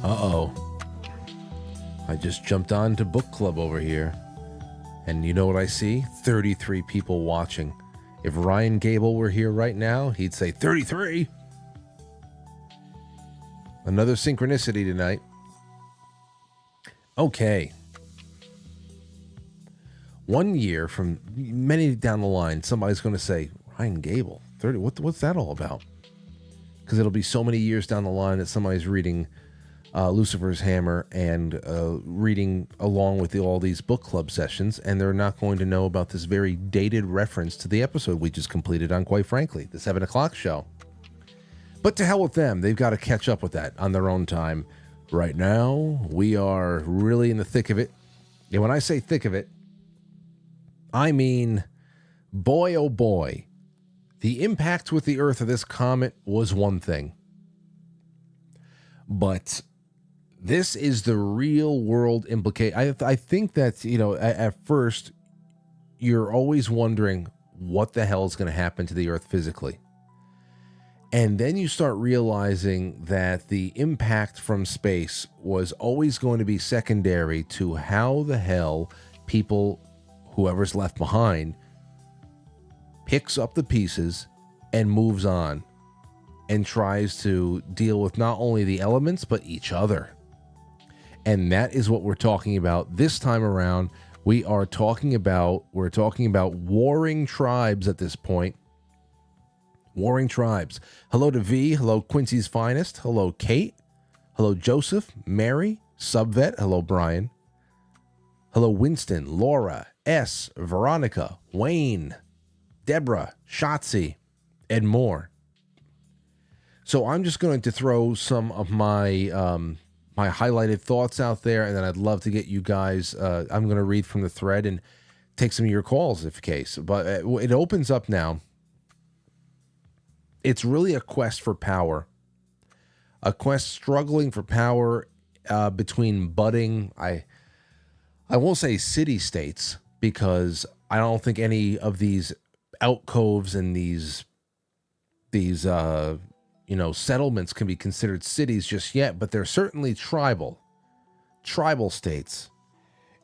Uh-oh. I just jumped on to book club over here. And you know what I see? 33 people watching. If Ryan Gable were here right now, he'd say 33. Another synchronicity tonight. Okay. 1 year from many down the line, somebody's going to say, Ryan Gable, 30. What's that all about? Because it'll be so many years down the line that somebody's reading Lucifer's Hammer and reading along with all these book club sessions, and they're not going to know about this very dated reference to the episode we just completed on, quite frankly, the 7 o'clock show. But to hell with them. They've got to catch up with that on their own time. Right now, we are really in the thick of it. And when I say thick of it, I mean, boy, oh boy, the impact with the Earth of this comet was one thing. But this is the real world implication. I think that, at first, you're always wondering what the hell is going to happen to the Earth physically. And then you start realizing that the impact from space was always going to be secondary to how the hell people, whoever's left behind, picks up the pieces and moves on and tries to deal with not only the elements, but each other. And that is what we're talking about this time around. We're talking about warring tribes at this point. Warring tribes. Hello to V. Hello, Quincy's Finest. Hello, Kate. Hello, Joseph. Mary. Subvet. Hello, Brian. Hello, Winston. Laura. S. Veronica. Wayne. Deborah. Shotzi. And more. So I'm just going to throw some of my my highlighted thoughts out there, and then I'd love to get you guys. I'm going to read from the thread and take some of your calls if case. But it opens up now. It's really a quest for power, a quest struggling for power between budding. I won't say city states, because I don't think any of these alcoves and these settlements can be considered cities just yet, but they're certainly tribal states.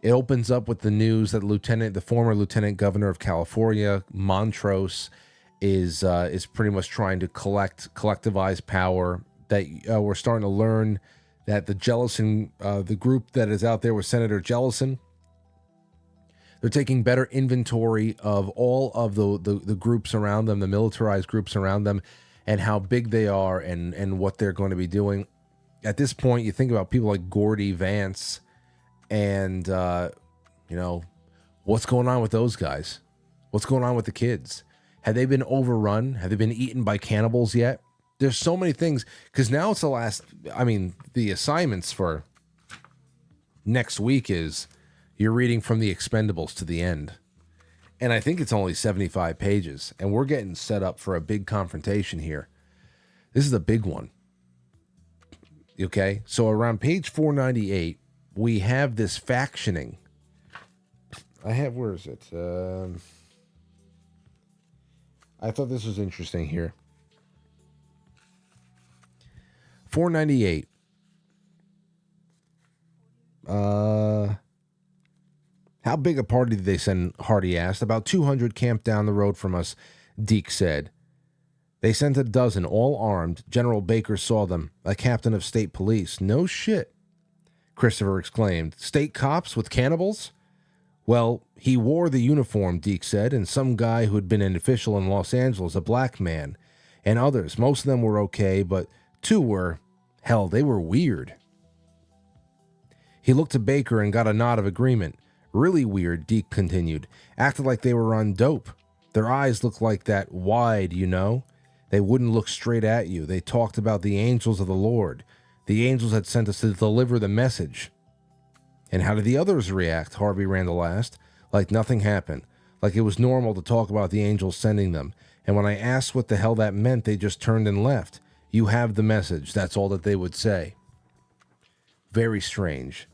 It opens up with the news that the former lieutenant governor of California, Montrose, is pretty much trying to collectivize power. That we're starting to learn that the Jellison, the group that is out there with Senator Jellison, they're taking better inventory of all of the groups around them, the militarized groups around them, and how big they are and what they're going to be doing. At this point, you think about people like Gordy Vance and, what's going on with those guys? What's going on with the kids? Have they been overrun? Have they been eaten by cannibals yet? There's so many things, because now it's the assignments for next week is you're reading from the Expendables to the end. And I think it's only 75 pages, and we're getting set up for a big confrontation here. This is a big one. Okay? So around page 498, we have this factioning. Where is it? I thought this was interesting here. 498. How big a party did they send? Hardy asked. About 200 camped down the road from us, Deke said. They sent a dozen, all armed. General Baker saw them, a captain of state police. No shit, Christopher exclaimed. State cops with cannibals? Well, he wore the uniform, Deke said, and some guy who had been an official in Los Angeles, a black man, and others. Most of them were okay, but two were, hell, they were weird. He looked to Baker and got a nod of agreement. Really weird, Deke continued. Acted like they were on dope. Their eyes looked like that wide, They wouldn't look straight at you. They talked about the angels of the Lord. The angels had sent us to deliver the message. And how did the others react? Harvey Randall asked. Like nothing happened. Like it was normal to talk about the angels sending them. And when I asked what the hell that meant, they just turned and left. You have the message. That's all that they would say. Very strange.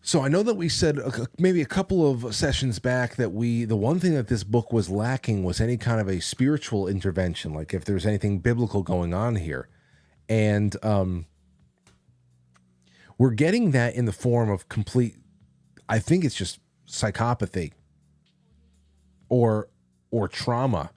So I know that we said maybe a couple of sessions back that the one thing that this book was lacking was any kind of a spiritual intervention, like if there's anything biblical going on here. And we're getting that in the form of complete, I think it's just psychopathy or trauma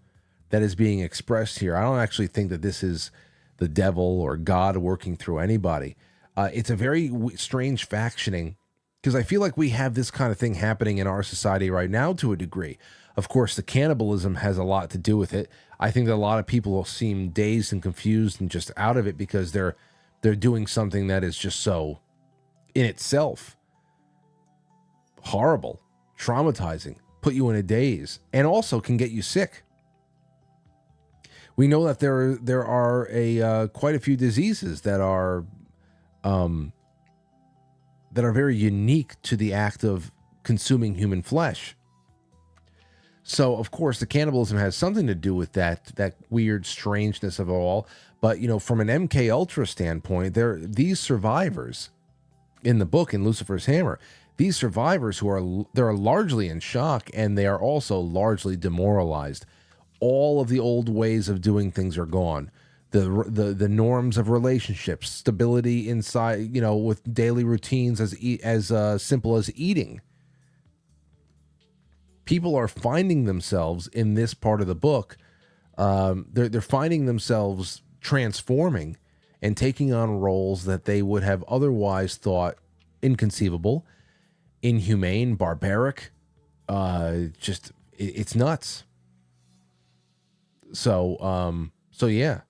that is being expressed here. I don't actually think that this is the devil or God working through anybody. It's a very strange factioning, because I feel like we have this kind of thing happening in our society right now to a degree. Of course, the cannibalism has a lot to do with it. I think that a lot of people will seem dazed and confused and just out of it because they're doing something that is just so, in itself, horrible, traumatizing, put you in a daze, and also can get you sick. We know that there are quite a few diseases that are very unique to the act of consuming human flesh. So, of course, the cannibalism has something to do with that weird strangeness of it all. But, from an MK Ultra standpoint, these survivors in the book, in Lucifer's Hammer, these survivors they're largely in shock, and they are also largely demoralized. All of the old ways of doing things are gone. The norms of relationships, stability inside, with daily routines as simple as eating. People are finding themselves in this part of the book. They're finding themselves transforming and taking on roles that they would have otherwise thought inconceivable, inhumane, barbaric. It's nuts. So yeah.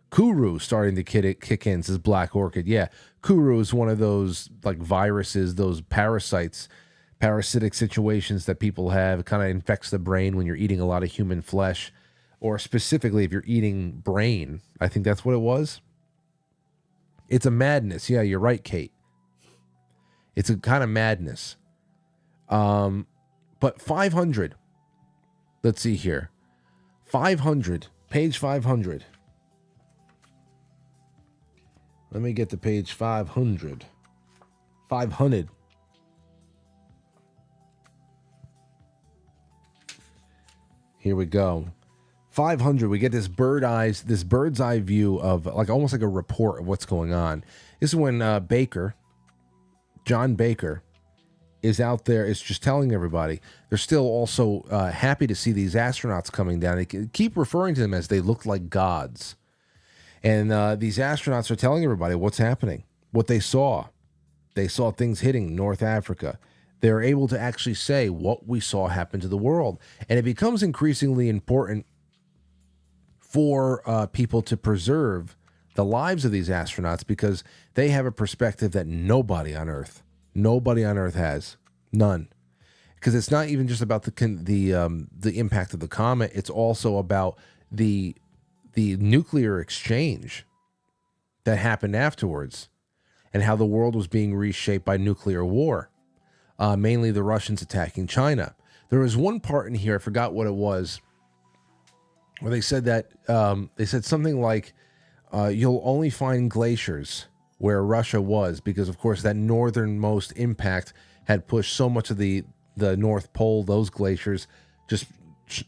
Kuru starting to kick in, says Black Orchid. Yeah, Kuru is one of those like viruses, those parasitic situations that people have. It kind of infects the brain when you're eating a lot of human flesh, or specifically if you're eating brain. I think that's what it was. It's a madness. Yeah, you're right, Kate. It's a kind of madness. But 500. Let's see here. 500. Page 500. Let me get to page 500. 500. Here we go. 500. We get this bird's eye view of almost like a report of what's going on. This is when John Baker, is out there, is just telling everybody. They're still also happy to see these astronauts coming down. They keep referring to them as they look like gods. And these astronauts are telling everybody what's happening, what they saw. They saw things hitting North Africa. They're able to actually say what we saw happen to the world. And it becomes increasingly important for people to preserve the lives of these astronauts, because they have a perspective that nobody on Earth has. None. Because it's not even just about the impact of the comet. It's also about the nuclear exchange that happened afterwards, and how the world was being reshaped by nuclear war, mainly the Russians attacking China. There was one part in here, I forgot what it was, where they said that they said something like, you'll only find glaciers where Russia was, because of course that northernmost impact had pushed so much of the North Pole. Those glaciers just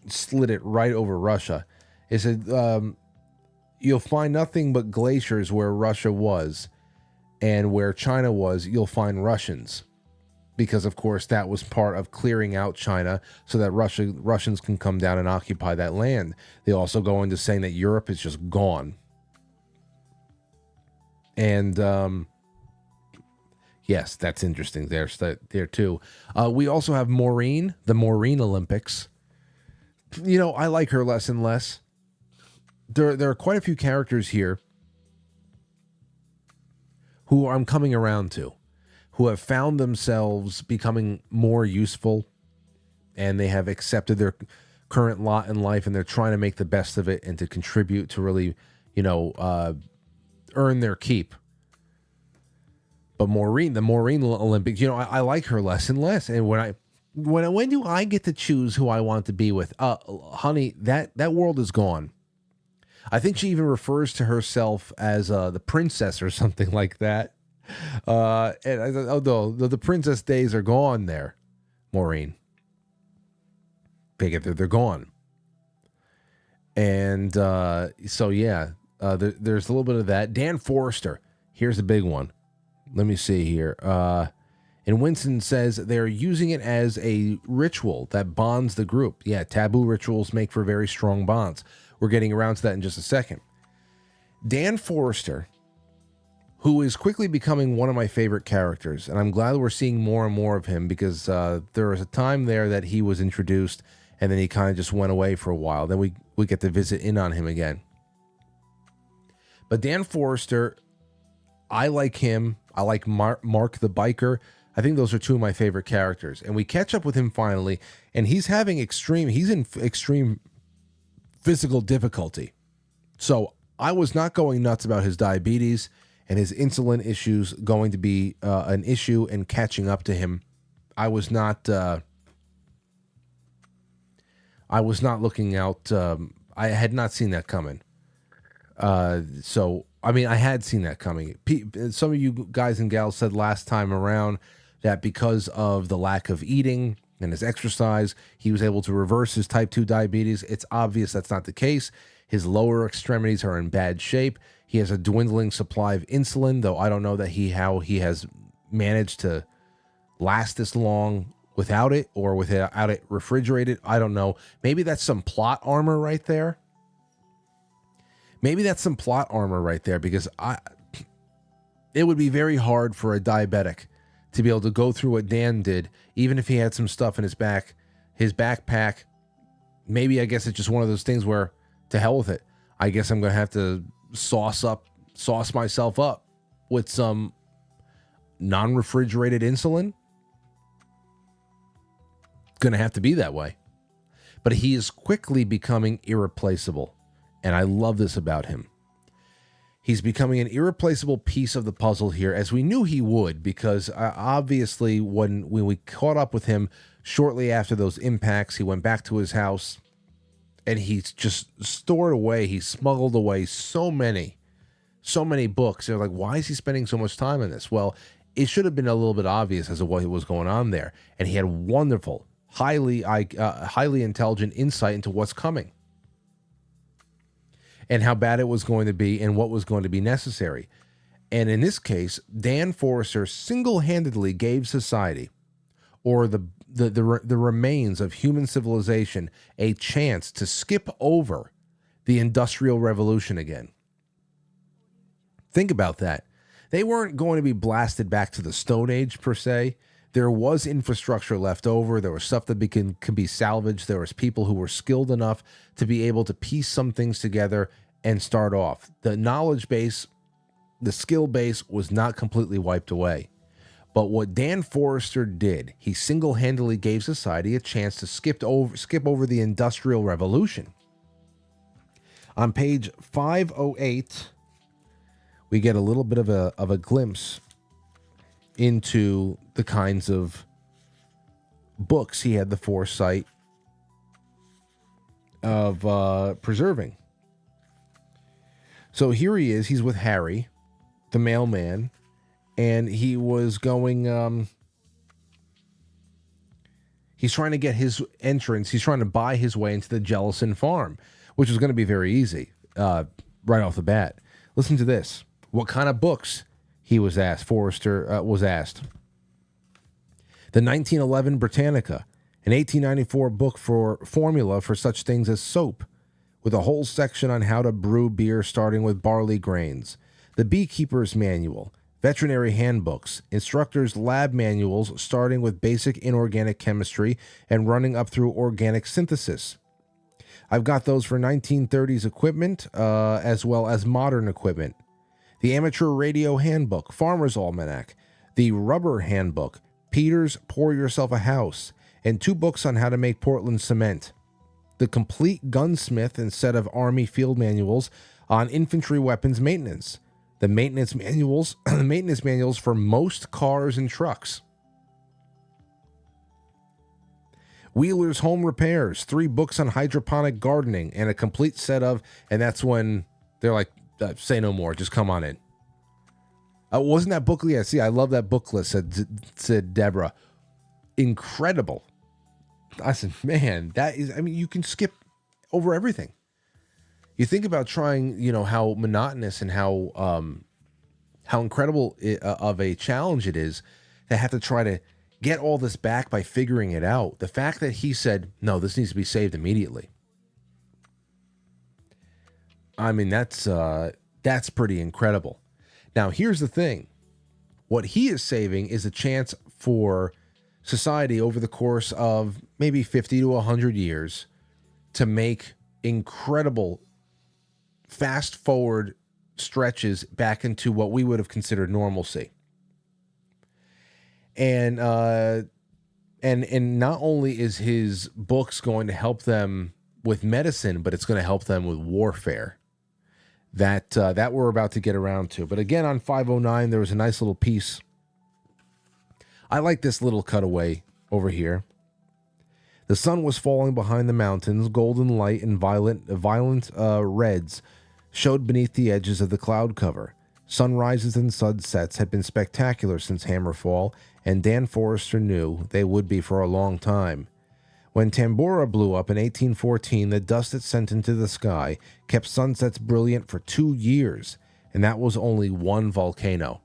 slid it right over Russia. It said, you'll find nothing but glaciers where Russia was, and where China was, you'll find Russians. Because, of course, that was part of clearing out China so that Russians can come down and occupy that land. They also go into saying that Europe is just gone. And, yes, that's interesting there too. We also have Maureen, the Maureen Olympics. I like her less and less. There are quite a few characters here who I'm coming around to, who have found themselves becoming more useful, and they have accepted their current lot in life, and they're trying to make the best of it and to contribute to really, earn their keep. But Maureen, the Maureen Olympics, you know, I like her less and less. And when do I get to choose who I want to be with? Honey, that world is gone. I think she even refers to herself as the princess or something like that. The princess days are gone there, Maureen. They're gone. And so, yeah, there's a little bit of that. Dan Forrester, here's a big one. Let me see here. And Winston says they're using it as a ritual that bonds the group. Yeah, taboo rituals make for very strong bonds. We're getting around to that in just a second. Dan Forrester, who is quickly becoming one of my favorite characters, and I'm glad we're seeing more and more of him because there was a time there that he was introduced and then he kind of just went away for a while. Then we get to visit in on him again. But Dan Forrester, I like him. I like Mark the Biker. I think those are two of my favorite characters. And we catch up with him finally, and he's in extreme physical difficulty. So I was not going nuts about his diabetes and his insulin issues going to be an issue and catching up to him. I was not looking out. I had not seen that coming. So, I mean, I had seen that coming. Some of you guys and gals said last time around that because of the lack of eating and his exercise, he was able to reverse his type 2 diabetes. It's obvious that's not the case. His lower extremities are in bad shape. He has a dwindling supply of insulin, though I don't know that how he has managed to last this long without it or without it refrigerated. I don't know. Maybe that's some plot armor right there. Because it would be very hard for a diabetic to be able to go through what Dan did, even if he had some stuff in his backpack. Maybe I guess it's just one of those things where, to hell with it. I guess I'm going to have to sauce myself up with some non-refrigerated insulin. Going to have to be that way. But he is quickly becoming irreplaceable. And I love this about him. He's becoming an irreplaceable piece of the puzzle here, as we knew he would, because obviously when we caught up with him shortly after those impacts, he went back to his house and he's just stored away. He smuggled away so many books. They're like, why is he spending so much time on this? Well, it should have been a little bit obvious as to what was going on there. And he had wonderful, highly intelligent insight into what's coming and how bad it was going to be and what was going to be necessary. And in this case, Dan Forrester single-handedly gave society, or the remains of human civilization, a chance to skip over the Industrial Revolution again. Think about that. They weren't going to be blasted back to the Stone Age, per se. There was infrastructure left over. There was stuff that could be salvaged. There was people who were skilled enough to be able to piece some things together and start off. The knowledge base, the skill base was not completely wiped away. But what Dan Forrester did, he single-handedly gave society a chance to skip over the Industrial Revolution. On page 508, we get a little bit of a glimpse into the kinds of books he had the foresight of preserving. So here he is. He's with Harry, the mailman, and he was going... he's trying to get his entrance. He's trying to buy his way into the Jellison farm, which is going to be very easy right off the bat. Listen to this. What kind of books? He was asked. Forrester was asked. The 1911 Britannica, an 1894 book for formula for such things as soap, with a whole section on how to brew beer starting with barley grains. The Beekeeper's Manual, veterinary handbooks, instructors' lab manuals starting with basic inorganic chemistry and running up through organic synthesis. I've got those for 1930s equipment as well as modern equipment. The Amateur Radio Handbook, Farmer's Almanac, the Rubber Handbook, Peter's Pour Yourself a House, and 2 books on how to make Portland cement. The Complete Gunsmith and set of Army field manuals on infantry weapons maintenance. The maintenance manuals, the maintenance manuals for most cars and trucks. Wheeler's Home Repairs, 3 books on hydroponic gardening, and a complete set of, and that's when they're like, say no more, just come on in. Wasn't that book? Yeah, see, I love that book list, said Deborah. Incredible. I said, man, that is, I mean, you can skip over everything. You think about trying, how monotonous and how incredible of a challenge it is to have to try to get all this back by figuring it out. The fact that he said, no, this needs to be saved immediately. I mean, that's pretty incredible. Now, here's the thing. What he is saving is a chance for society over the course of maybe 50 to 100 years to make incredible fast forward stretches back into what we would have considered normalcy. And not only is his books going to help them with medicine, but it's going to help them with warfare. That we're about to get around to. But again, on 509, there was a nice little piece. I like this little cutaway over here. The sun was falling behind the mountains. Golden light and violent reds showed beneath the edges of the cloud cover. Sunrises and sunsets had been spectacular since Hammerfall, and Dan Forrester knew they would be for a long time. When Tambora blew up in 1814, the dust it sent into the sky kept sunsets brilliant for 2 years, and that was only one volcano.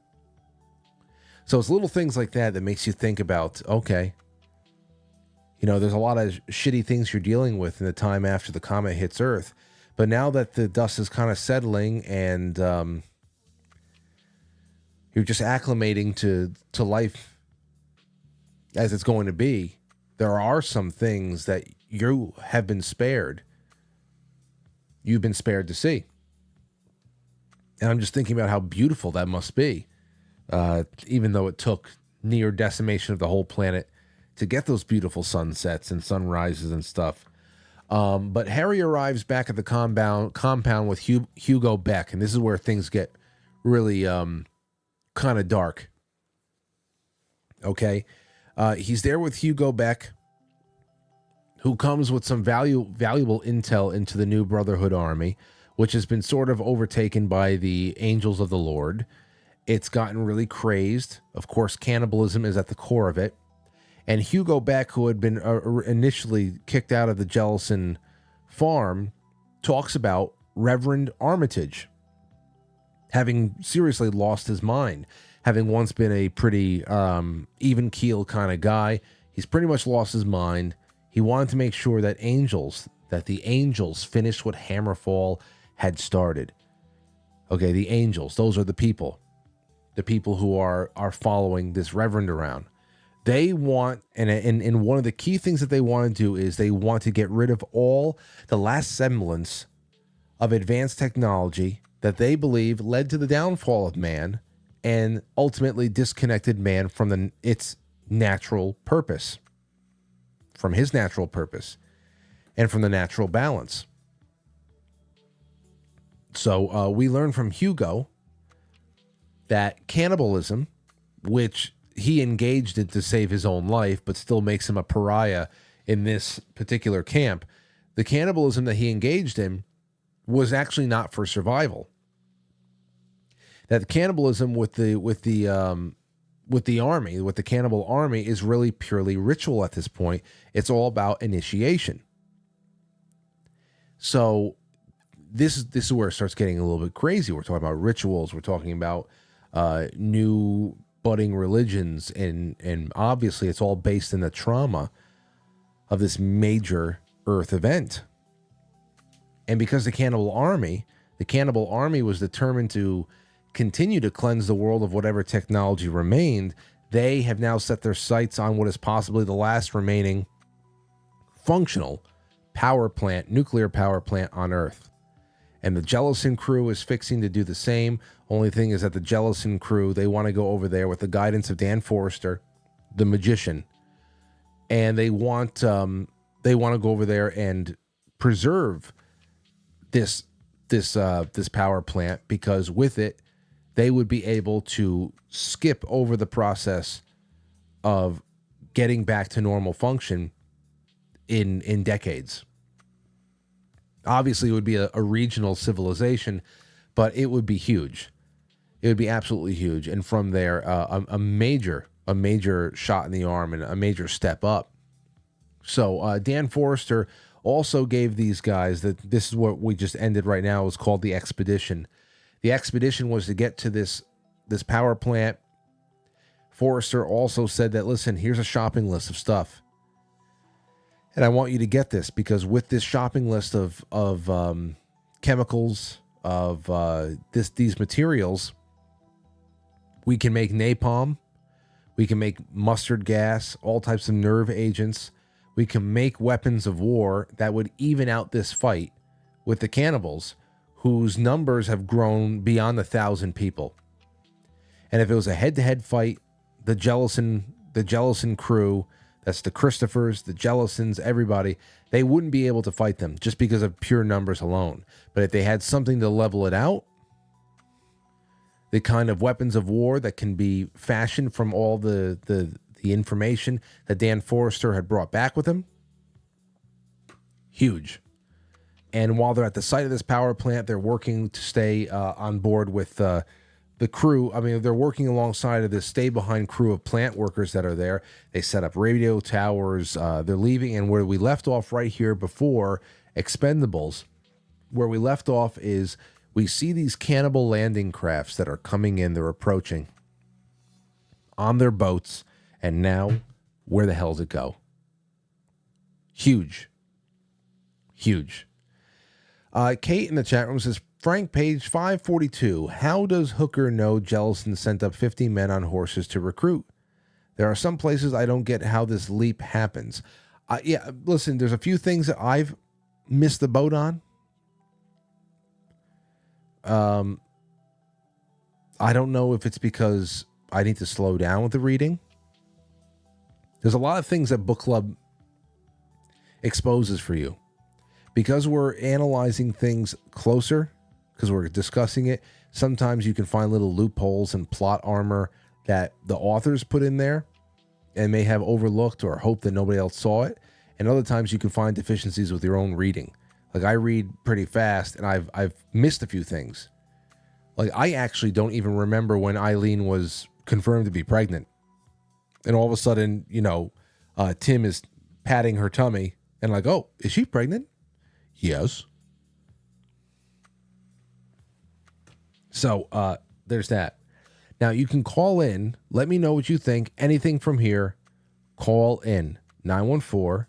So it's little things like that that makes you think about, okay, there's a lot of shitty things you're dealing with in the time after the comet hits Earth, but now that the dust is kind of settling and you're just acclimating to life as it's going to be, there are some things that you have been spared. You've been spared to see. And I'm just thinking about how beautiful that must be, even though it took near decimation of the whole planet to get those beautiful sunsets and sunrises and stuff. But Harry arrives back at the compound with Hugo Beck, and this is where things get really kind of dark. Okay? He's there with Hugo Beck, who comes with some valuable intel into the new Brotherhood army, which has been sort of overtaken by the Angels of the Lord. It's gotten really crazed. Of course, cannibalism is at the core of it. And Hugo Beck, who had been initially kicked out of the Jellison farm, talks about Reverend Armitage having seriously lost his mind, having once been a pretty even keel kind of guy. He's pretty much lost his mind. He wanted to make sure that the angels finished what Hammerfall had started. Okay, the angels, those are the people who are following this Reverend around. They want, and one of the key things that they want to do is they want to get rid of all the last semblance of advanced technology that they believe led to the downfall of man and ultimately disconnected man from its natural purpose, from his natural purpose, and from the natural balance. So we learn from Hugo that cannibalism, which he engaged in to save his own life, but still makes him a pariah in this particular camp, the cannibalism that he engaged in was actually not for survival. That cannibalism with the army, with the cannibal army, is really purely ritual at this point. It's all about initiation. So this is where it starts getting a little bit crazy. We're talking about rituals. We're talking about new budding religions, and obviously it's all based in the trauma of this major Earth event. And because the cannibal army was determined to continue to cleanse the world of whatever technology remained, they have now set their sights on what is possibly the last remaining functional nuclear power plant on Earth. And the Jellison crew is fixing to do the same. Only thing is that the Jellison crew, they want to go over there with the guidance of Dan Forrester, the magician, and they want to go over there and preserve this power plant, because with it, they would be able to skip over the process of getting back to normal function in decades. Obviously, it would be a regional civilization, but it would be huge. It would be absolutely huge. And from there, a major shot in the arm and a major step up. So Dan Forrester also gave these guys that this is what we just ended right now. It was called the Expedition. The Expedition was to get to this power plant. Forrester also said that, listen, here's a shopping list of stuff. And I want you to get this, because with this shopping list of chemicals, of these materials, we can make napalm, we can make mustard gas, all types of nerve agents. We can make weapons of war that would even out this fight with the cannibals, whose numbers have grown beyond 1,000 people. And if it was a head-to-head fight, the Jellison crew, that's the Christophers, the Jellisons, everybody, they wouldn't be able to fight them just because of pure numbers alone. But if they had something to level it out, the kind of weapons of war that can be fashioned from all the information that Dan Forrester had brought back with him, huge. And while they're at the site of this power plant, they're working to stay on board with the crew. I mean, they're working alongside of this stay-behind crew of plant workers that are there. They set up radio towers. They're leaving. And where we left off right here before Expendables, where we left off is we see these cannibal landing crafts that are coming in. They're approaching on their boats. And now, where the hell does it go? Huge. Huge. Kate in the chat room says, Frank, page 542. How does Hooker know Jellison sent up 50 men on horses to recruit? There are some places I don't get how this leap happens. Yeah, listen, there's a few things that I've missed the boat on. I don't know if it's because I need to slow down with the reading. There's a lot of things that book club exposes for you. Because we're analyzing things closer, because we're discussing it, sometimes you can find little loopholes and plot armor that the authors put in there and may have overlooked or hoped that nobody else saw it. And other times you can find deficiencies with your own reading. Like, I read pretty fast and I've missed a few things. Like, I actually don't even remember when Eileen was confirmed to be pregnant. And all of a sudden, Tim is patting her tummy and like, oh, is she pregnant? Yes. So there's that. Now you can call in. Let me know what you think. Anything from here, call in. 914-200-0269.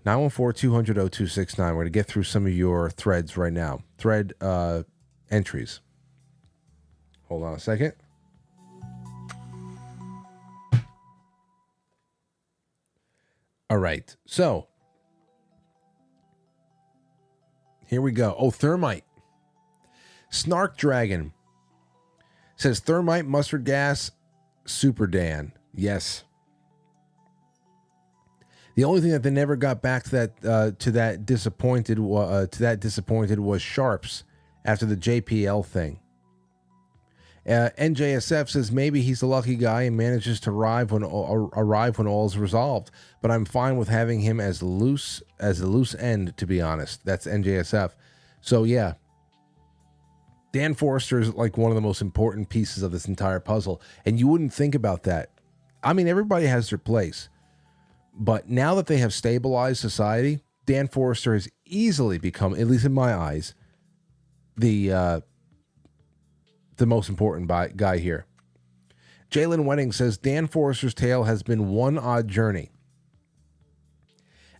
914-200-0269. We're going to get through some of your threads right now. Thread entries. Hold on a second. All right, so here we go. Oh, thermite. Snark Dragon says thermite, mustard gas, Super Dan. Yes. The only thing that they never got back to that disappointed was Sharps after the JPL thing. NJSF says maybe he's the lucky guy and manages to arrive when all is resolved. But I'm fine with having him as a loose end, to be honest. That's NJSF. So yeah, Dan Forrester is like one of the most important pieces of this entire puzzle, and you wouldn't think about that. I mean, everybody has their place, but now that they have stabilized society, Dan Forrester has easily become, at least in my eyes, the most important guy here. Jalen Wedding says Dan Forrester's tale has been one odd journey.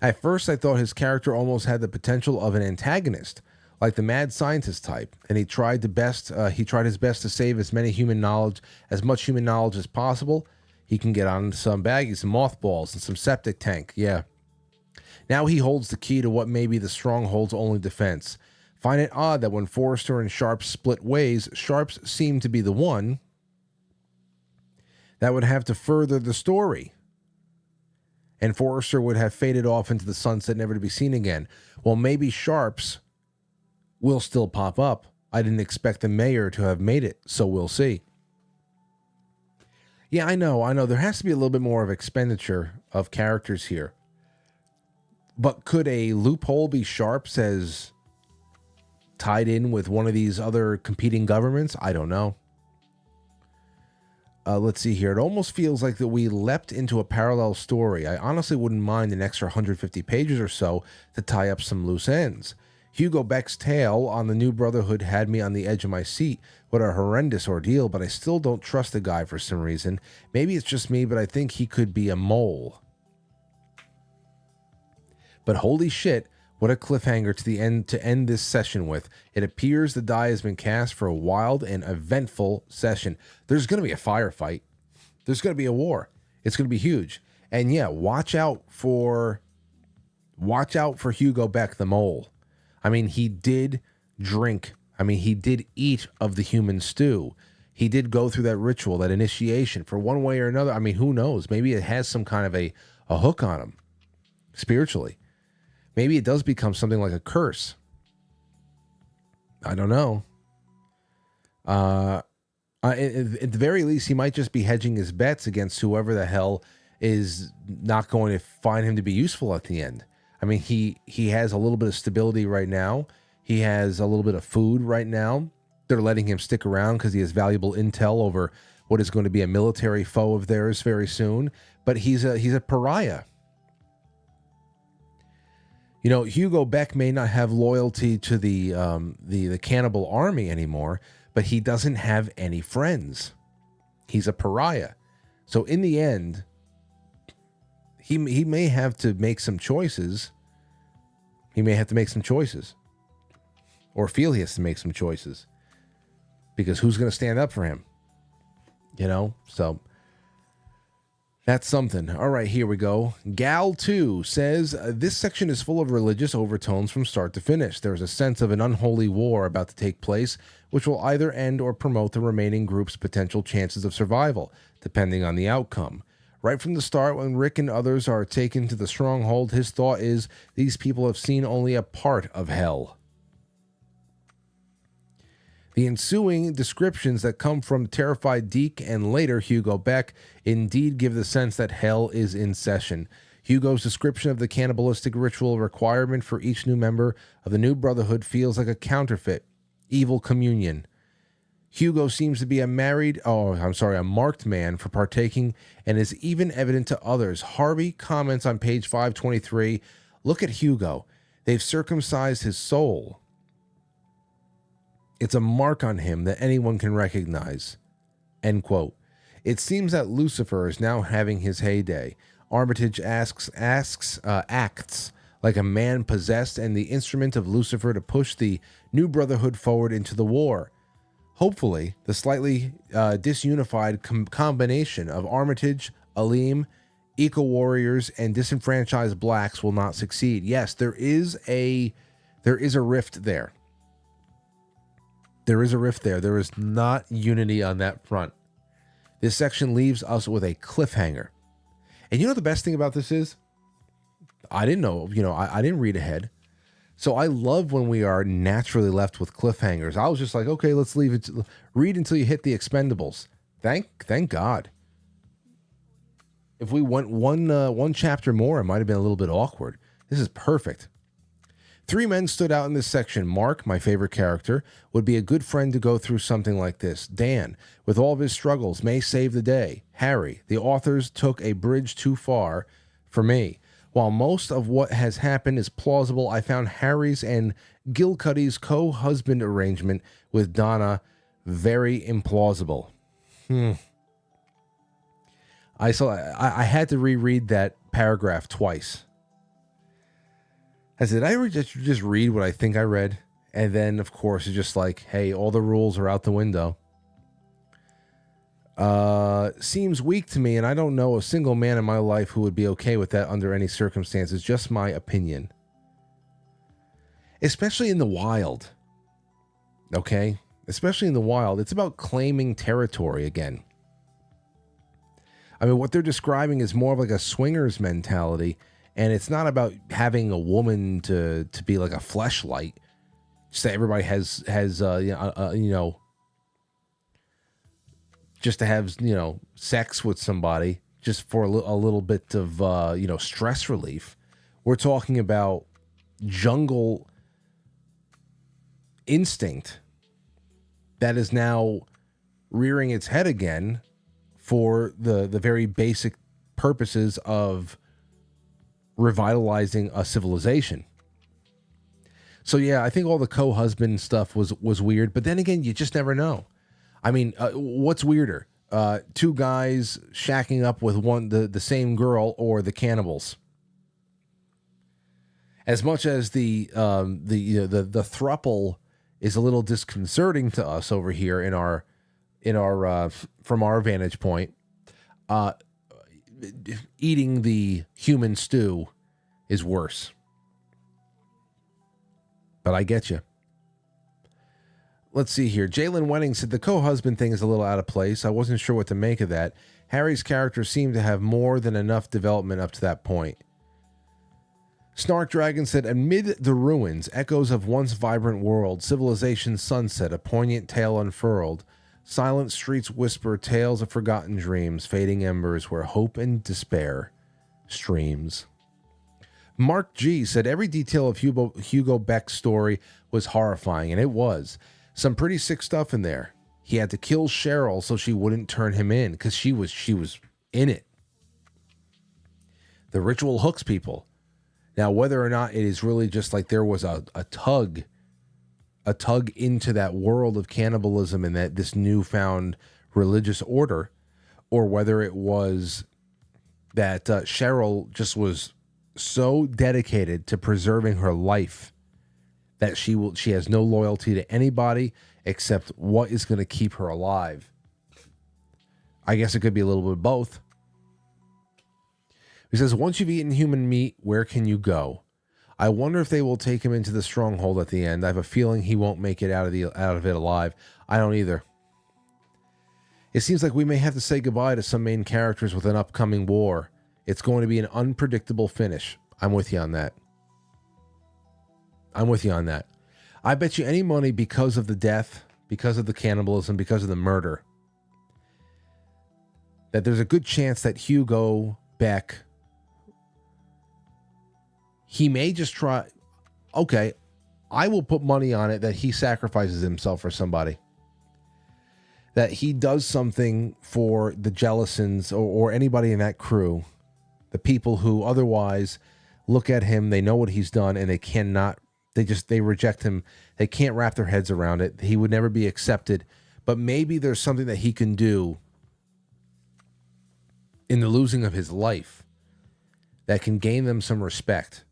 At first, I thought his character almost had the potential of an antagonist, like the mad scientist type, and he tried his best to save as much human knowledge as possible. He can get on some baggies, some mothballs, and some septic tank. Yeah. Now he holds the key to what may be the Stronghold's only defense. Find it odd that when Forrester and Sharps split ways, Sharps seemed to be the one that would have to further the story. And Forrester would have faded off into the sunset, never to be seen again. Well, maybe Sharps will still pop up. I didn't expect the mayor to have made it, so we'll see. Yeah, I know. There has to be a little bit more of expenditure of characters here. But could a loophole be sharp as tied in with one of these other competing governments? I don't know. Let's see here. It almost feels like that we leapt into a parallel story. I honestly wouldn't mind an extra 150 pages or so to tie up some loose ends. Hugo Beck's tale on the New Brotherhood had me on the edge of my seat. What a horrendous ordeal, but I still don't trust the guy for some reason. Maybe it's just me, but I think he could be a mole. But holy shit, what a cliffhanger to end this session with. It appears the die has been cast for a wild and eventful session. There's going to be a firefight. There's going to be a war. It's going to be huge. And yeah, watch out for Hugo Beck the mole. I mean, he did drink. I mean, he did eat of the human stew. He did go through that ritual, that initiation for one way or another. I mean, who knows? Maybe it has some kind of a hook on him spiritually. Maybe it does become something like a curse. I don't know. At the very least, he might just be hedging his bets against whoever the hell is not going to find him to be useful at the end. I mean, he has a little bit of stability right now. He has a little bit of food right now. They're letting him stick around because he has valuable intel over what is going to be a military foe of theirs very soon. But he's a pariah. You know, Hugo Beck may not have loyalty to the cannibal army anymore, but he doesn't have any friends. He's a pariah. So in the end, he may have to make some choices. He may have to make some choices. Or feel he has to make some choices. Because who's going to stand up for him? You know? So that's something. All right, here we go. Gal2 says, this section is full of religious overtones from start to finish. There's a sense of an unholy war about to take place, which will either end or promote the remaining group's potential chances of survival, depending on the outcome. Right from the start, when Rick and others are taken to the stronghold, his thought is, these people have seen only a part of hell. The ensuing descriptions that come from terrified Deke and later Hugo Beck indeed give the sense that hell is in session. Hugo's description of the cannibalistic ritual requirement for each new member of the New Brotherhood feels like a counterfeit, evil communion. Hugo seems to be a marked man for partaking and is even evident to others. Harvey comments on page 523, look at Hugo. They've circumcised his soul. It's a mark on him that anyone can recognize. End quote. It seems that Lucifer is now having his heyday. Armitage acts like a man possessed and the instrument of Lucifer to push the New Brotherhood forward into the war. Hopefully, the slightly disunified combination of Armitage, Aleem, eco-warriors, and disenfranchised blacks will not succeed. Yes, there is a rift there. There is a rift there. There is not unity on that front. This section leaves us with a cliffhanger. And you know the best thing about this is? I didn't know, I didn't read ahead. So I love when we are naturally left with cliffhangers. I was just like, okay, let's leave it. Read until you hit the Expendables. Thank God. If we went one chapter more, it might have been a little bit awkward. This is perfect. 3 men stood out in this section. Mark, my favorite character, would be a good friend to go through something like this. Dan, with all of his struggles, may save the day. Harry, the authors took a bridge too far for me. While most of what has happened is plausible, I found Harry's and Gilcuddy's co-husband arrangement with Donna very implausible. I had to reread that paragraph twice. Did I just read what I think I read? And then, of course, it's just like, hey, all the rules are out the window. Seems weak to me, and I don't know a single man in my life who would be okay with that under any circumstances. Just my opinion. Especially in the wild. Okay? Especially in the wild. It's about claiming territory again. I mean, what they're describing is more of like a swingers mentality. And it's not about having a woman to be like a fleshlight. Just that everybody has just to have sex with somebody just for a little bit of stress relief. We're talking about jungle instinct that is now rearing its head again for the very basic purposes of revitalizing a civilization. So yeah, I think all the co-husband stuff was weird, but then again, you just never know. I mean, what's weirder? Two guys shacking up with the same girl, or the cannibals? As much as the throuple is a little disconcerting to us over here in our from our vantage point, eating the human stew is worse. But I get you. Let's see here. Jalen Wenning said the co-husband thing is a little out of place. I wasn't sure what to make of that. Harry's character seemed to have more than enough development up to that point. Snark Dragon said, amid the ruins, echoes of once vibrant world, civilization's sunset, a poignant tale unfurled. Silent streets whisper tales of forgotten dreams, fading embers where hope and despair streams. Mark G said every detail of Hugo Beck's story was horrifying, and it was. Some pretty sick stuff in there. He had to kill Cheryl so she wouldn't turn him in, because she was in it. The ritual hooks people. Now, whether or not it is really just like there was a tug into that world of cannibalism and that this newfound religious order, or whether it was that Cheryl just was so dedicated to preserving her life that she has no loyalty to anybody except what is going to keep her alive. I guess it could be a little bit of both. He says, once you've eaten human meat, where can you go? I wonder if they will take him into the stronghold at the end. I have a feeling he won't make it out of it alive. I don't either. It seems like we may have to say goodbye to some main characters with an upcoming war. It's going to be an unpredictable finish. I'm with you on that. I bet you any money, because of the death, because of the cannibalism, because of the murder, that there's a good chance that Hugo Beck, he may just try. Okay, I will put money on it that he sacrifices himself for somebody. That he does something for the Jellicens or anybody in that crew, the people who otherwise look at him, they know what he's done, and they reject him. They can't wrap their heads around it. He would never be accepted. But maybe there's something that he can do in the losing of his life that can gain them some respect,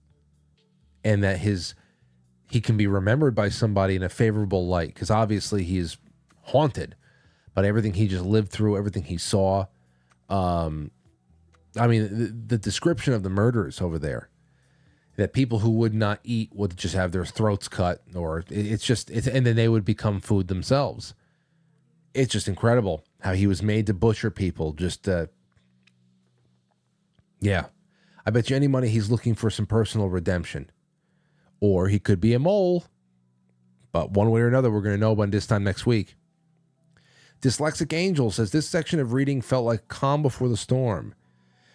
and that he can be remembered by somebody in a favorable light, because obviously he is haunted by everything he just lived through, everything he saw. I mean, the description of the murders over there, that people who would not eat would just have their throats cut, or and then they would become food themselves. It's just incredible how he was made to butcher people. Yeah. I bet you any money he's looking for some personal redemption. Or he could be a mole. But one way or another, we're going to know by this time next week. Dyslexic Angel says, this section of reading felt like calm before the storm.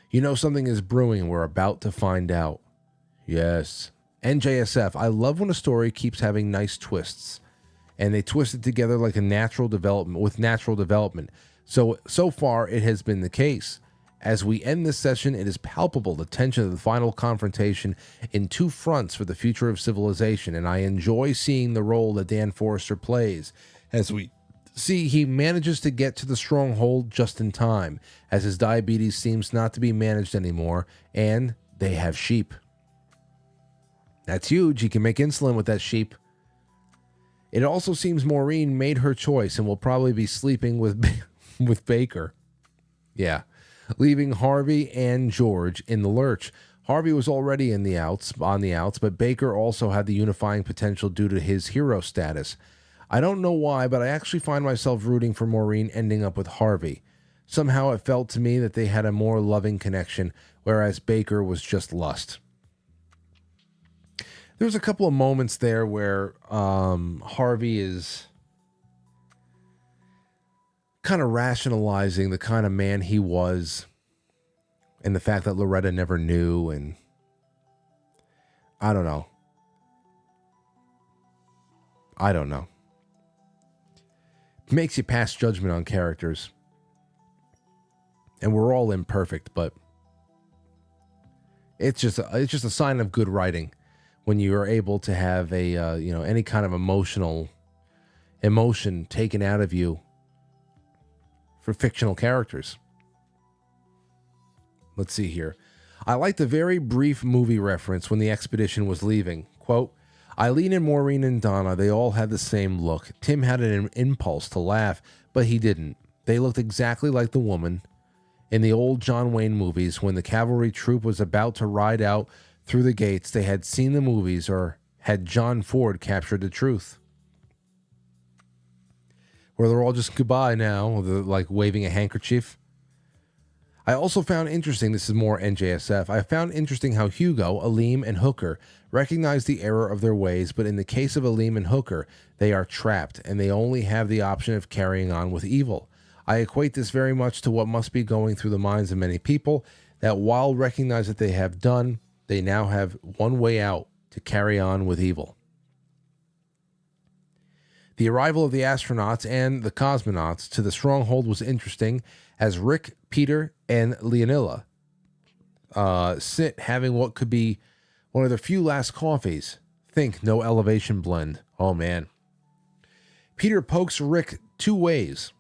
You know something is brewing. We're about to find out. Yes. NJSF, I love when a story keeps having nice twists. And they twist it together like a natural development. So far, it has been the case. As we end this session, it is palpable the tension of the final confrontation in two fronts for the future of civilization, and I enjoy seeing the role that Dan Forrester plays. As we see, he manages to get to the stronghold just in time, as his diabetes seems not to be managed anymore, and they have sheep. That's huge. He can make insulin with that sheep. It also seems Maureen made her choice and will probably be sleeping with Baker. Yeah. Leaving Harvey and George in the lurch. Harvey was already on the outs, but Baker also had the unifying potential due to his hero status. I don't know why, but I actually find myself rooting for Maureen ending up with Harvey. Somehow it felt to me that they had a more loving connection, whereas Baker was just lust. There's a couple of moments there where Harvey is kind of rationalizing the kind of man he was and the fact that Loretta never knew, and I don't know. It makes you pass judgment on characters. And we're all imperfect, but it's just a sign of good writing when you are able to have a any kind of emotion taken out of you for fictional characters. Let's see here. I like the very brief movie reference when the expedition was leaving. Quote, Eileen and Maureen and Donna, they all had the same look. Tim had an impulse to laugh, but he didn't. They looked exactly like the woman in the old John Wayne movies when the cavalry troop was about to ride out through the gates. They had seen the movies, or had John Ford captured the truth? Where they're all just goodbye now, like waving a handkerchief. I also found interesting, this is more NJSF, I found interesting how Hugo, Aleem, and Hooker recognize the error of their ways, but in the case of Aleem and Hooker, they are trapped, and they only have the option of carrying on with evil. I equate this very much to what must be going through the minds of many people, that while recognize that they have done, they now have one way out: to carry on with evil. The arrival of the astronauts and the cosmonauts to the stronghold was interesting, as Rick, Peter, and Leonilla sit having what could be one of their few last coffees. Think no elevation blend. Oh, man. Peter pokes Rick two ways.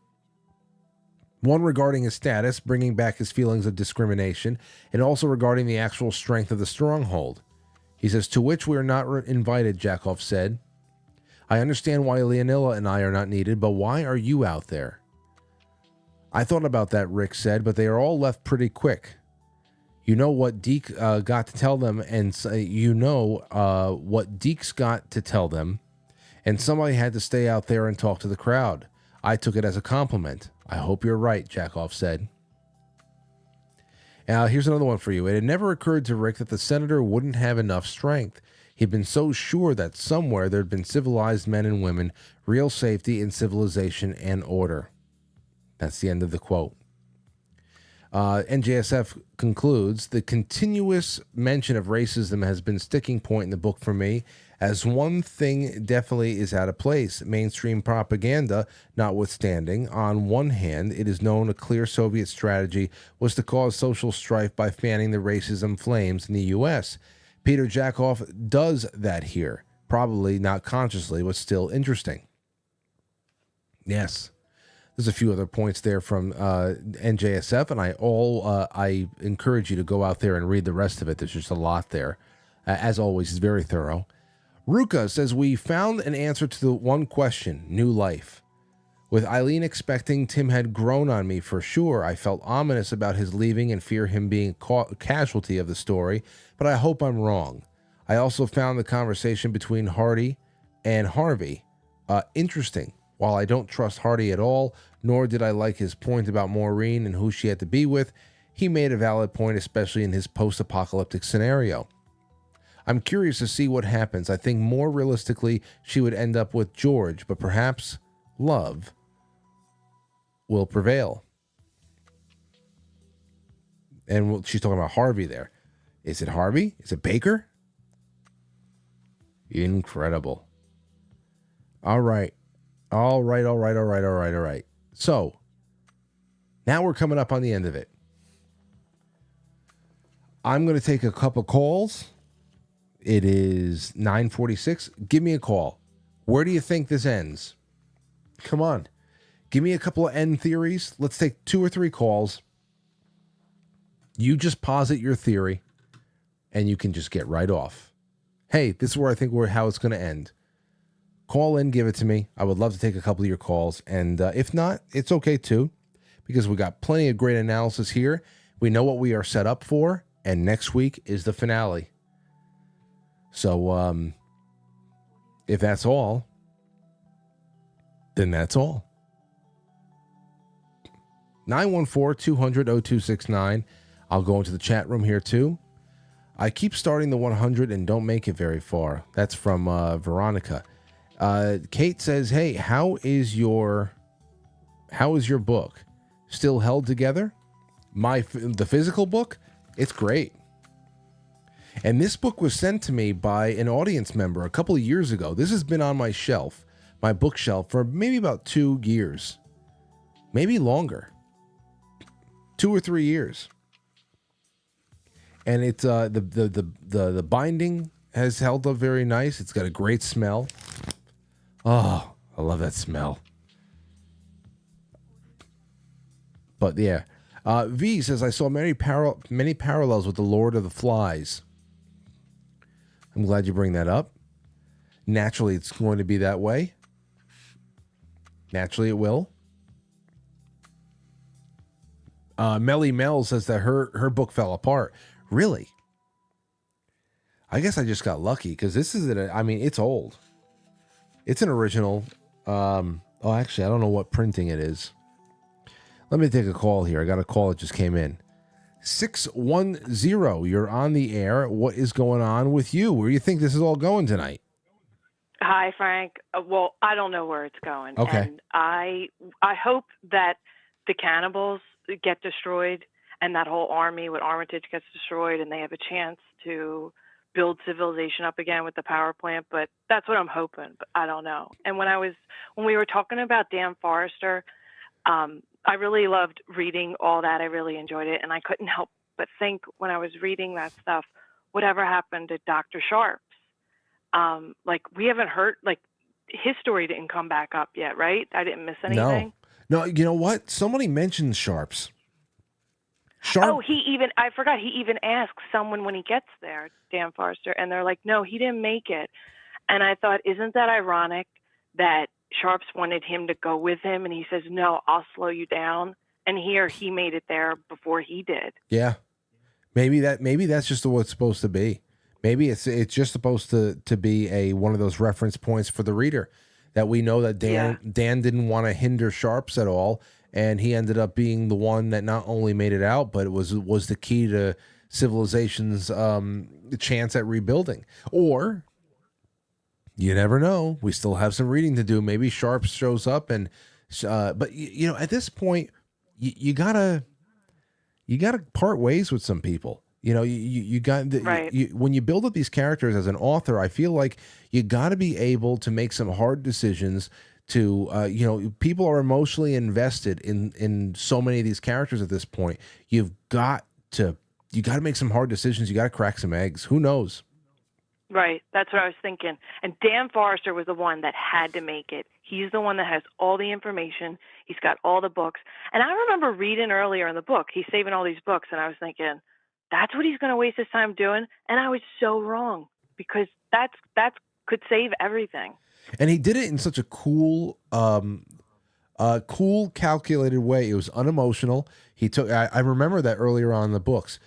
One regarding his status, bringing back his feelings of discrimination, and also regarding the actual strength of the stronghold. He says, to which we are not invited, Jakov said. I understand why Leonilla and I are not needed, but why are you out there? I thought about that, Rick said, but they are all left pretty quick. You know what Deke got to tell them, and what Deke's got to tell them, and somebody had to stay out there and talk to the crowd. I took it as a compliment. I hope you're right, Jakov said. Here's another one for you. It had never occurred to Rick that the senator wouldn't have enough strength. He'd been so sure that somewhere there'd been civilized men and women, real safety in civilization and order. That's the end of the quote. NJSF concludes, the continuous mention of racism has been a sticking point in the book for me, as one thing definitely is out of place. Mainstream propaganda notwithstanding, on one hand, it is known a clear Soviet strategy was to cause social strife by fanning the racism flames in the U.S. Peter Jakov does that here. Probably not consciously, but still interesting. Yes. There's a few other points there from NJSF, and I encourage you to go out there and read the rest of it. There's just a lot there. As always, it's very thorough. Ruka says, we found an answer to the one question, new life. With Eileen expecting, Tim had grown on me for sure. I felt ominous about his leaving and fear him being a casualty of the story, but I hope I'm wrong. I also found the conversation between Hardy and Harvey interesting. While I don't trust Hardy at all, nor did I like his point about Maureen and who she had to be with, he made a valid point, especially in his post-apocalyptic scenario. I'm curious to see what happens. I think more realistically, she would end up with George, but perhaps love will prevail. And she's talking about Harvey there. Is it Harvey? Is it Baker? Incredible. All right. All right. So, now we're coming up on the end of it. I'm going to take a couple calls. It is 9:46. Give me a call. Where do you think this ends? Come on. Give me a couple of end theories. Let's take 2 or 3 calls. You just posit your theory, and you can just get right off. Hey, this is where I think how it's going to end. Call in, give it to me. I would love to take a couple of your calls. And if not, it's okay too, because we got plenty of great analysis here. We know what we are set up for. And next week is the finale. So if that's all, then that's all. 914-200-0269. I'll go into the chat room here too. I keep starting the 100 and don't make it very far. That's from Veronica. Kate says, "Hey, how is your book? Still held together? The physical book? It's great." And this book was sent to me by an audience member a couple of years ago. This has been on my shelf, my bookshelf, for maybe about 2 years, maybe longer, 2 or 3 years. And it's the binding has held up very nice. It's got a great smell. Oh, I love that smell. But yeah, V says, "I saw many parallels with the Lord of the Flies." I'm glad you bring that up. Naturally, it's going to be that way. Naturally, it will. Melly Mel says that her book fell apart. Really? I guess I just got lucky because this is it's old. It's an original. Actually, I don't know what printing it is. Let me take a call here. I got a call that just came in. 610, you're on the air. What is going on with you? Where do you think this is all going tonight? Hi, Frank. Well, I don't know where it's going. Okay. And I hope that the cannibals get destroyed and that whole army with Armitage gets destroyed and they have a chance to build civilization up again with the power plant. But that's what I'm hoping. But I don't know. And when we were talking about Dan Forrester, I really loved reading all that. I really enjoyed it. And I couldn't help but think when I was reading that stuff, whatever happened to Dr. Sharps? We haven't heard, his story didn't come back up yet, right? I didn't miss anything. No, you know what? Somebody mentioned Sharps. Oh, I forgot, he even asks someone when he gets there, Dan Forrester, and they're like, no, he didn't make it. And I thought, isn't that ironic that Sharps wanted him to go with him, and he says, no, I'll slow you down. And here he made it there before he did. Yeah. Maybe that's just what it's supposed to be. Maybe it's just supposed to be one of those reference points for the reader, that we know that Dan didn't want to hinder Sharps at all, and he ended up being the one that not only made it out, but it was the key to civilization's chance at rebuilding. Or you never know. We still have some reading to do. Maybe Sharps shows up, and but at this point, you gotta part ways with some people. You got when you build up these characters as an author, I feel like you got to be able to make some hard decisions. People are emotionally invested in so many of these characters at this point. You got to make some hard decisions. You got to crack some eggs. Who knows? Right. That's what I was thinking. And Dan Forrester was the one that had to make it. He's the one that has all the information. He's got all the books. And I remember reading earlier in the book, he's saving all these books, and I was thinking, that's what he's going to waste his time doing? And I was so wrong, because that could save everything. And he did it in such a cool, calculated way. It was unemotional. I remember that earlier on in the books,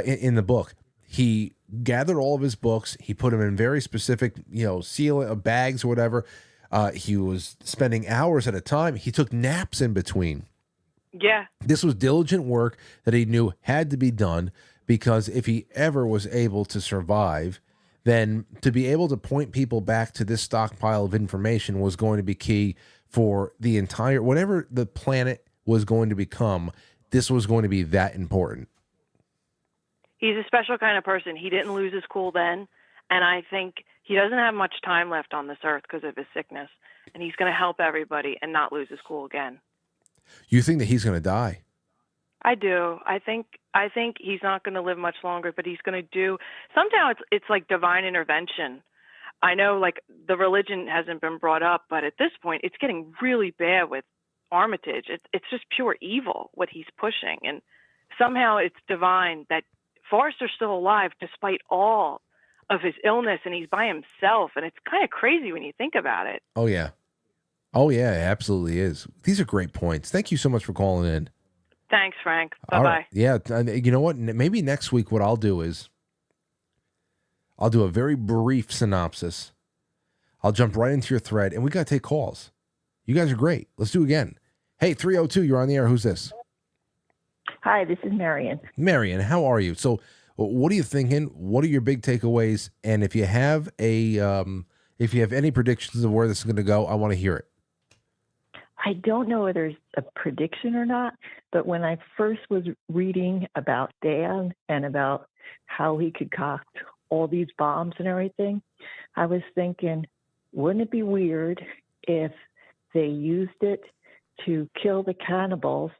in the book, he gathered all of his books. He put them in very specific, seal bags or whatever. He was spending hours at a time. He took naps in between. Yeah. This was diligent work that he knew had to be done, because if he ever was able to survive, then to be able to point people back to this stockpile of information was going to be key for the entire, whatever the planet was going to become. This was going to be that important. He's a special kind of person. He didn't lose his cool then, and I think he doesn't have much time left on this earth because of his sickness, and he's going to help everybody and not lose his cool again. You think that he's going to die? I do. I think he's not going to live much longer, but he's going to do. Somehow it's like divine intervention. I know, the religion hasn't been brought up, but at this point, it's getting really bad with Armitage. It's just pure evil what he's pushing, and somehow it's divine that Forrester's still alive despite all of his illness, and he's by himself, and it's kind of crazy when you think about it. Oh yeah, it absolutely is. These are great points. Thank you so much for calling in. Thanks, Frank. Bye-bye. Right. Yeah, you know what? Maybe next week what I'll do is I'll do a very brief synopsis. I'll jump right into your thread, and we got to take calls. You guys are great. Let's do it again. Hey, 302, you're on the air. Who's this? Hi, this is Marion. Marion, how are you? So What are you thinking? What are your big takeaways? And if you have any predictions of where this is going to go, I want to hear it. I don't know whether it's a prediction or not, but when I first was reading about Dan and about how he could concoct all these bombs and everything, I was thinking, wouldn't it be weird if they used it to kill the cannibals,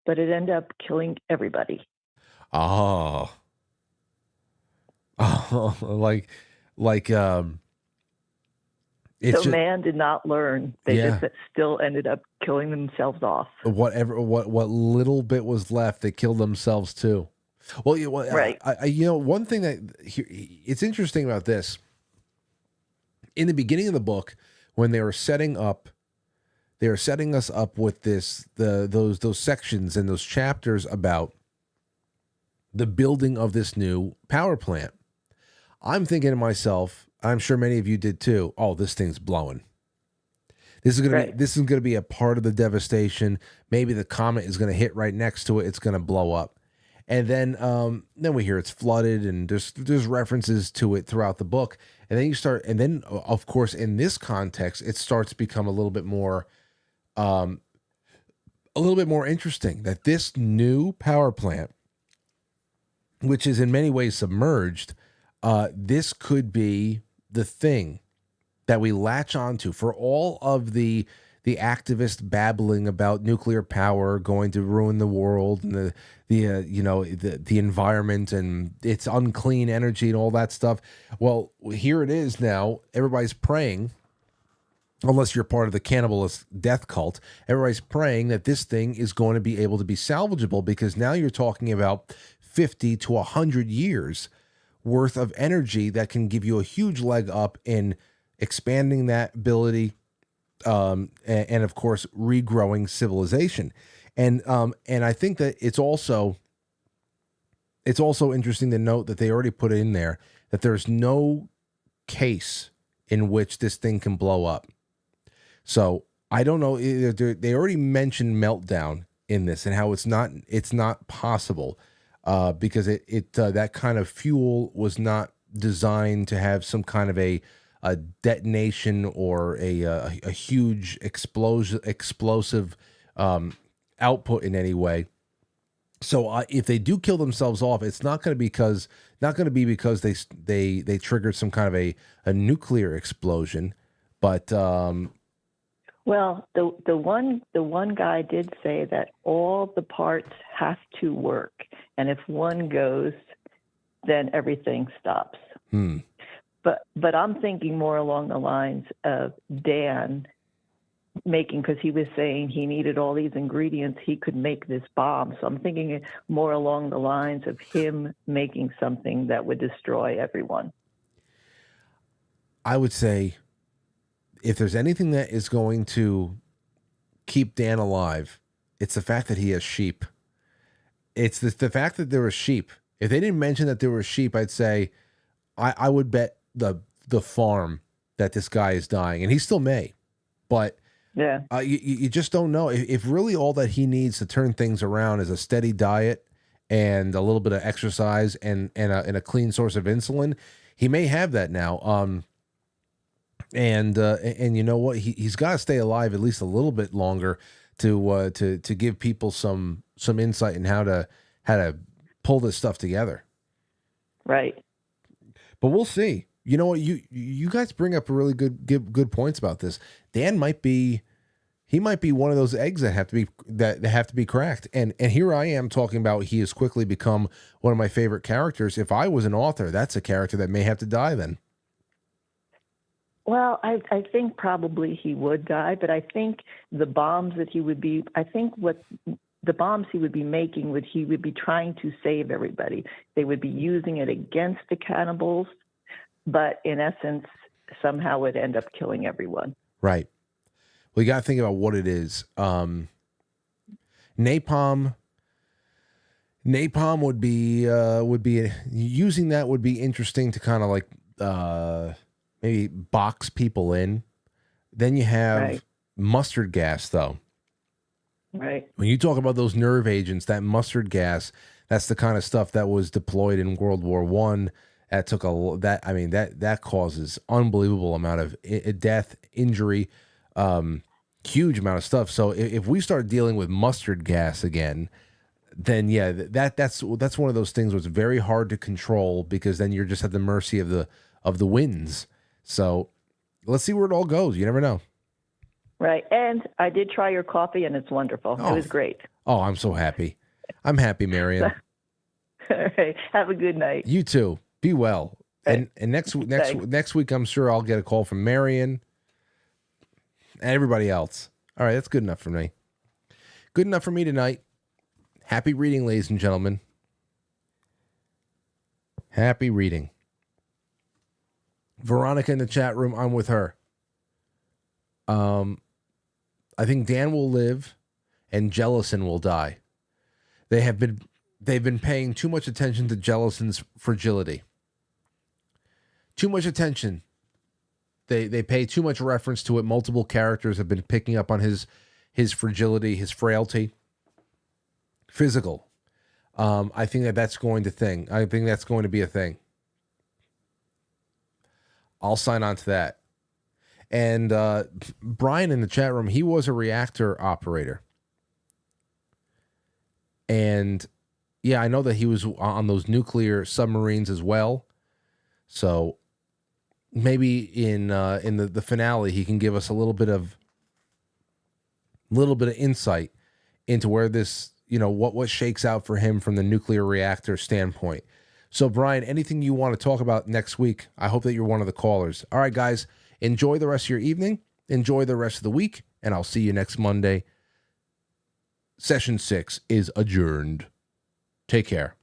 but it ended up killing everybody? Oh, oh, it's so man did not learn. They yeah. just still ended up killing themselves off. What little bit was left, they killed themselves too. Well, right. One thing that it's interesting about this, in the beginning of the book, when they were setting us up with those sections and those chapters about the building of this new power plant, I'm thinking to myself, I'm sure many of you did too, oh, this thing's blowing. This is gonna be a part of the devastation. Maybe the comet is gonna hit right next to it. It's gonna blow up, and then we hear it's flooded, and there's references to it throughout the book. And then of course in this context, it starts to become a little bit more interesting that this new power plant, which is in many ways submerged, this could be the thing that we latch onto for all of the activist babbling about nuclear power going to ruin the world and the environment and it's unclean energy and all that stuff. Well, here it is now. Everybody's praying, unless you're part of the cannibalist death cult, everybody's praying that this thing is going to be able to be salvageable, because now you're talking about 50 to 100 years worth of energy that can give you a huge leg up in expanding that ability, and of course regrowing civilization. And I think that it's also interesting to note that they already put in there that there's no case in which this thing can blow up. So I don't know. They already mentioned meltdown in this and how it's not possible, because that kind of fuel was not designed to have some kind of a detonation or a huge explosive output in any way. So if they do kill themselves off, it's not going to be because they triggered some kind of a nuclear explosion, but well, the one guy did say that all the parts have to work, and if one goes, then everything stops. But I'm thinking more along the lines of Dan making, because he was saying he needed all these ingredients, he could make this bomb. So I'm thinking more along the lines of him making something that would destroy everyone. I would say, if there's anything that is going to keep Dan alive, it's the fact that he has sheep. It's the fact that there were sheep. If they didn't mention that there were sheep, I'd say I would bet the farm that this guy is dying, and he still may. But yeah, you just don't know. If really all that he needs to turn things around is a steady diet and a little bit of exercise and a clean source of insulin, he may have that now. And you know what? He's got to stay alive at least a little bit longer to give people some insight in how to pull this stuff together. Right. But we'll see. You know what? You guys bring up a really good points about this. Dan might be one of those eggs that have to be cracked. And here I am talking about he has quickly become one of my favorite characters. If I was an author, that's a character that may have to die then. Well, I think probably he would die, but I think the bombs that he would be, the bombs he would be making he would be trying to save everybody. They would be using it against the cannibals, but in essence, somehow it end up killing everyone. Right. Well, you got to think about what it is. Napalm would be using that would be interesting to kind of like maybe box people in. Then you have mustard gas, though. Right. When you talk about those nerve agents, that mustard gas, That's the kind of stuff that was deployed in World War One. That took that causes unbelievable amount of death, injury, huge amount of stuff. So if we start dealing with mustard gas again, then yeah, that's one of those things where it's very hard to control, because then you're just at the mercy of the winds. So let's see where it all goes. You never know. Right. And I did try your coffee, and it's wonderful. Oh. It was great. Oh, I'm so happy. I'm happy, Marion. All right. Have a good night. You too. Be well. Right. And next week, I'm sure I'll get a call from Marion and everybody else. All right, that's good enough for me. Good enough for me tonight. Happy reading, ladies and gentlemen. Happy reading. Veronica in the chat room, I'm with her. I think Dan will live and Jellison will die. They've been paying too much attention to Jellison's fragility. Too much attention. They pay too much reference to it. Multiple characters have been picking up on his fragility, his frailty. Physical. I think that's going to thing. I think that's going to be a thing. I'll sign on to that. And Brian in the chat room, he was a reactor operator. And yeah, I know that he was on those nuclear submarines as well. So maybe in the finale, he can give us a little bit of insight into where this, what shakes out for him from the nuclear reactor standpoint. So Brian, anything you want to talk about next week? I hope that you're one of the callers. All right, guys, enjoy the rest of your evening. Enjoy the rest of the week, and I'll see you next Monday. Session 6 is adjourned. Take care.